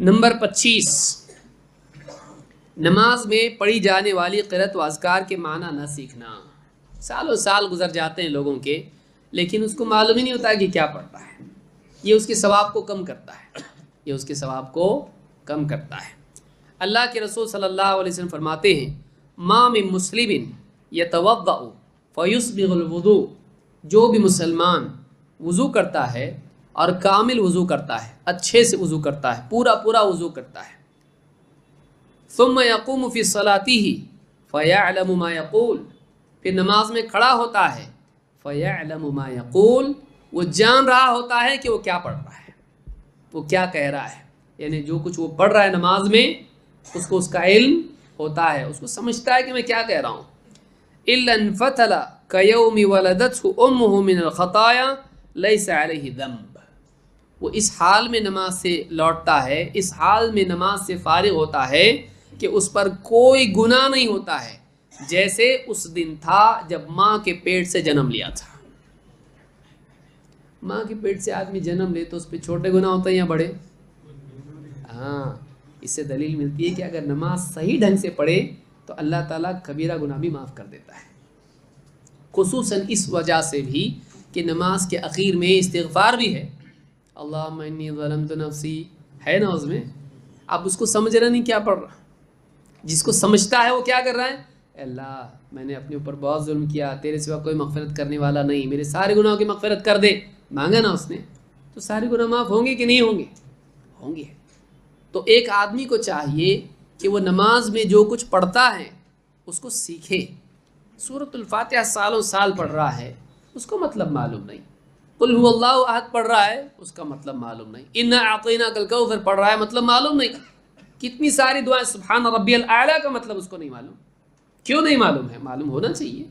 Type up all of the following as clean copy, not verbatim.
Number 25، نماز میں پڑھی جانے والی قرأت و اذکار کے معنی نہ سیکھنا۔ سالوں سال گزر جاتے ہیں لوگوں کے، لیکن اس کو معلوم ہی نہیں ہوتا کہ کیا پڑھ رہا ہے۔ یہ اس کے ثواب کو کم کرتا ہے، یہ اس کے ثواب کو کم کرتا ہے۔ اللہ کے رسول صلی اللہ علیہ وسلم فرماتے ہیں ما من مسلم یتوضأ فیسبغ الوضوء، جو بھی مسلمان وضو کرتا ہے اور کامل وضو کرتا ہے، اچھے سے وضو کرتا ہے، پورا وضو کرتا ہے، ثم یقوم فی صلاتہ فیعلم ما یقول، پھر نماز میں کھڑا ہوتا ہے، فیعلم ما یقول، وہ جان رہا ہوتا ہے کہ وہ کیا پڑھ رہا ہے، وہ کیا کہہ رہا ہے، یعنی جو کچھ وہ پڑھ رہا ہے نماز میں اس کو اس کا علم ہوتا ہے، اس کو سمجھتا ہے کہ میں کیا کہہ رہا ہوں۔ الا انفتل کیوم ولدته امه من الخطایا لیس علیہ ذنب، وہ اس حال میں نماز سے لوٹتا ہے، اس حال میں نماز سے فارغ ہوتا ہے کہ اس پر کوئی گناہ نہیں ہوتا ہے، جیسے اس دن تھا جب ماں کے پیٹ سے جنم لیا تھا۔ ماں کے پیٹ سے آدمی جنم لے تو اس پہ چھوٹے گناہ ہوتے ہیں یا بڑے؟ ہاں، اس سے دلیل ملتی ہے کہ اگر نماز صحیح ڈھنگ سے پڑھے تو اللہ تعالیٰ کبیرہ گناہ بھی معاف کر دیتا ہے، خصوصاً اس وجہ سے بھی کہ نماز کے اخیر میں استغفار بھی ہے، اللہم انی ظلمت نفسی ہے نا اس میں۔ اب اس کو سمجھ رہا نہیں کیا پڑھ رہا، جس کو سمجھتا ہے وہ کیا کر رہا ہے، اے اللہ میں نے اپنے اوپر بہت ظلم کیا، تیرے سوا کوئی مغفرت کرنے والا نہیں، میرے سارے گناہوں کی مغفرت کر دے، مانگا نا اس نے، تو سارے گناہ معاف ہوں گے کہ نہیں ہوں گے؟ ہوں گے۔ تو ایک آدمی کو چاہیے کہ وہ نماز میں جو کچھ پڑھتا ہے اس کو سیکھے۔ سورۃ الفاتحہ سالوں سال پڑھ رہا ہے، اس کو مطلب معلوم نہیں، قل هو اللہ احد پڑھ رہا ہے، اس کا مطلب معلوم نہیں، انا اعطیناک الکوثر پڑھ رہا ہے، مطلب معلوم نہیں، کتنی ساری دعائیں سبحان ربی الاعلیٰ کا مطلب اس کو نہیں معلوم۔ کیوں نہیں معلوم ہے؟ معلوم ہونا چاہیے،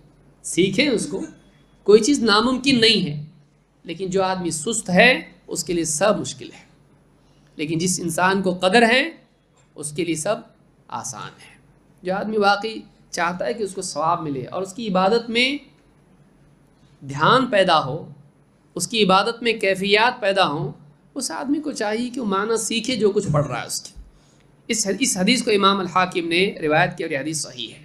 سیکھیں اس کو، کوئی چیز ناممکن نہیں ہے، لیکن جو آدمی سست ہے اس کے لیے سب مشکل ہے، لیکن جس انسان کو قدر ہے اس کے لیے سب آسان ہے۔ جو آدمی واقعی چاہتا ہے کہ اس کو ثواب ملے اور اس کی عبادت میں دھیان پیدا ہو، اس کی عبادت میں کیفیات پیدا ہوں، اس آدمی کو چاہیے کہ وہ معنی سیکھے جو کچھ پڑھ رہا ہے اس کی۔ اس حدیث کو امام الحاکم نے روایت کی اور یہ حدیث صحیح ہے۔